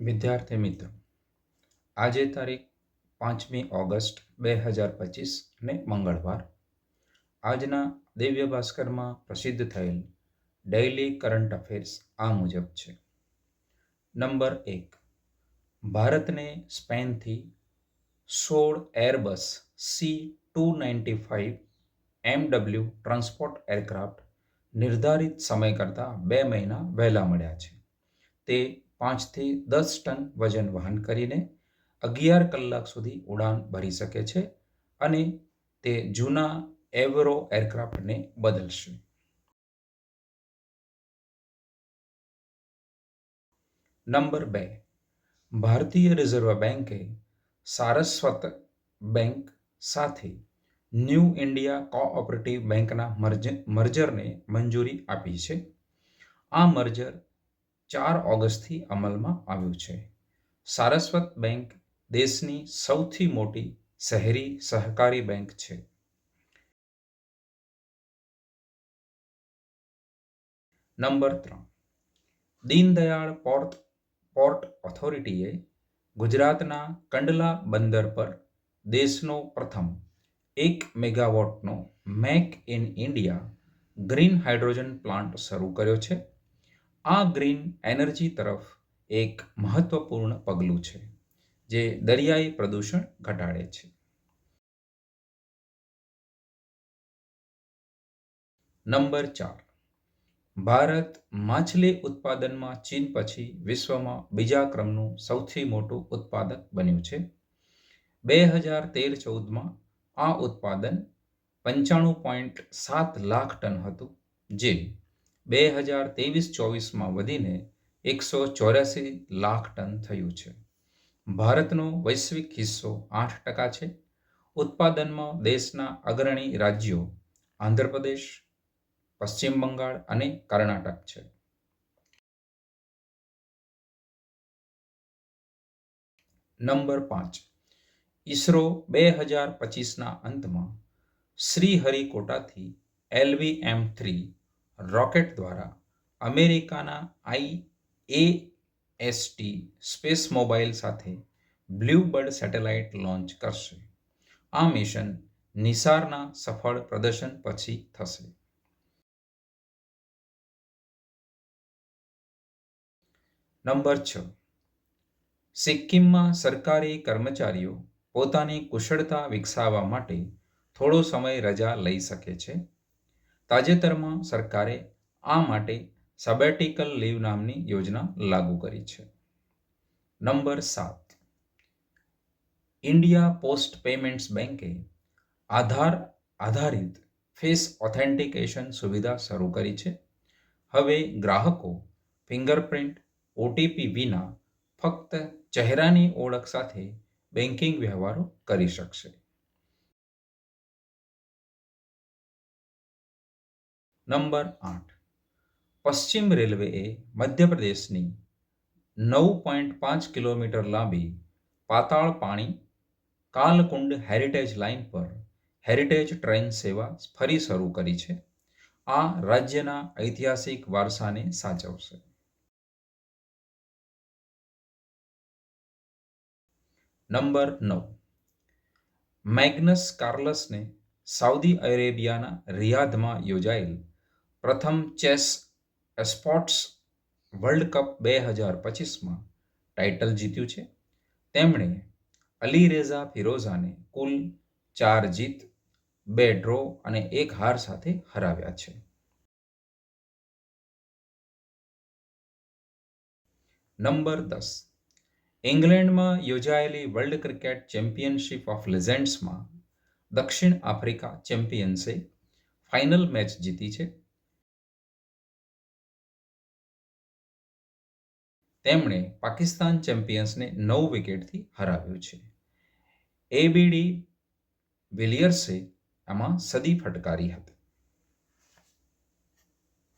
વિદ્યાર્થી મિત્રો, આજે તારીખ 5મી ઓગસ્ટ 2025 ને મંગળવાર. આજના દિવ્ય ભાસ્કરમાં પ્રસિદ્ધ થયેલ ડેઇલી કરંટ અફેર્સ આ મુજબ છે. નંબર 1. ભારતને સ્પેનથી 16 Airbus C-295 MW transport aircraft નિર્ધારિત સમય કરતાં 2 મહિના વહેલા મળ્યા છે. તે 5 થી 10 ટન વજન વહન કરીને 11 કલાક સુધી ઉડાન ભરી શકે છે અને તે જૂના એવરો એરક્રાફ્ટને બદલશે. નંબર 2. ભારતીય રિઝર્વ બેન્કે સારસ્વત બેંક સાથે ન્યૂ ઇન્ડિયા કોઓપરેટિવ બેંકના મર્જરને મંજૂરી આપી છે. આ મર્જર 4 ઓગસ્ટથી અમલમાં આવ્યું છે. સારસ્વત બેંક દેશની સૌથી મોટી શહેરી સહકારી બેંક છે. નંબર 3. દીનદયાળ પોર્ટ ઓથોરિટીએ ગુજરાતના કંડલા બંદર પર દેશનો પ્રથમ 1 મેગાવોટનો make in India green hydrogen plant શરૂ કર્યો છે. આ ગ્રીન એનર્જી તરફ એક મહત્વપૂર્ણ પગલું છે, જે દરિયાઈ પ્રદૂષણ ઘટાડે છે. નંબર 4. ભારત માછલી ઉત્પાદનમાં ચીન પછી વિશ્વમાં બીજા ક્રમનું સૌથી મોટું ઉત્પાદક બન્યું છે. 2013-14માં આ ઉત્પાદન 95.7 લાખ ટન હતું, જે 2023-24માં વધીને 184 લાખ ટન થયું છે. ભારતનો વૈશ્વિક હિસ્સો 8% છે. ઉત્પાદનમાં દેશના અગ્રણી રાજ્યો આંધ્રપ્રદેશ, પશ્ચિમ બંગાળ અને કર્ણાટક છે. નંબર 5. ઈસરો 2025ના અંતમાં શ્રીહરિકોટાથી LVM-3 રોકેટ દ્વારા અમેરિકાના IAST સ્પેસ મોબાઇલ સાથે બ્લૂબર્ડ સેટેલાઇટ લોન્ચ કરશે. આ મિશન નિસારના સફળ પ્રદર્શન પછી થશે. નંબર 6. સિક્કિમમાં સરકારી કર્મચારીઓ પોતાની કુશળતા વિકસાવવા માટે થોડો સમય રજા લઈ શકે છે. તાજેતરમાં સરકારે આ માટે સબેટિકલ લીવ નામની યોજના લાગુ કરી છે. નંબર 7. ઇન્ડિયા પોસ્ટ પેમેન્ટ્સ બેંકે આધાર આધારિત ફેસ ઓથેન્ટિકેશન સુવિધા શરૂ કરી છે. હવે ગ્રાહકો ફિંગરપ્રિન્ટ, OTP વિના ફક્ત ચહેરાની ઓળખ સાથે બેન્કિંગ વ્યવહારો કરી શકશે. નંબર 8. પશ્ચિમ રેલવેએ મધ્યપ્રદેશની 9.5 કિલોમીટર લાંબી પાતાળ પાણી કાલકુંડ હેરિટેજ લાઇન પર હેરિટેજ ટ્રેન સેવા ફરી શરૂ કરી છે. આ રાજ્યના ઐતિહાસિક વારસાને સાચવશે. નંબર 9. મેગ્નસ કાર્લસને સાઉદી અરેબિયાના રિયાધમાં યોજાયેલ પ્રથમ ચેસ એસ્પોર્ટ્સ વર્લ્ડ કપ 2025માં ટાઇટલ જીત્યું છે. તેમણે અલીરેઝા ફિરોઝાને કુલ 4 જીત, 2 ડ્રો અને 1 હાર સાથે હરાવ્યા છે. નંબર 10. ઇંગ્લેન્ડમાં યોજાયેલી વર્લ્ડ ક્રિકેટ ચેમ્પિયનશિપ ઓફ લેજેન્ડ્સમાં દક્ષિણ આફ્રિકા ચેમ્પિયન્સે ફાઇનલ મેચ જીતી છે. તેમણે પાકિસ્તાન ચેમ્પિયન્સને 9 વિકેટથી હરાવ્યું છે. ABD વિલિયર્સે આમાં સદી ફટકારી હતી.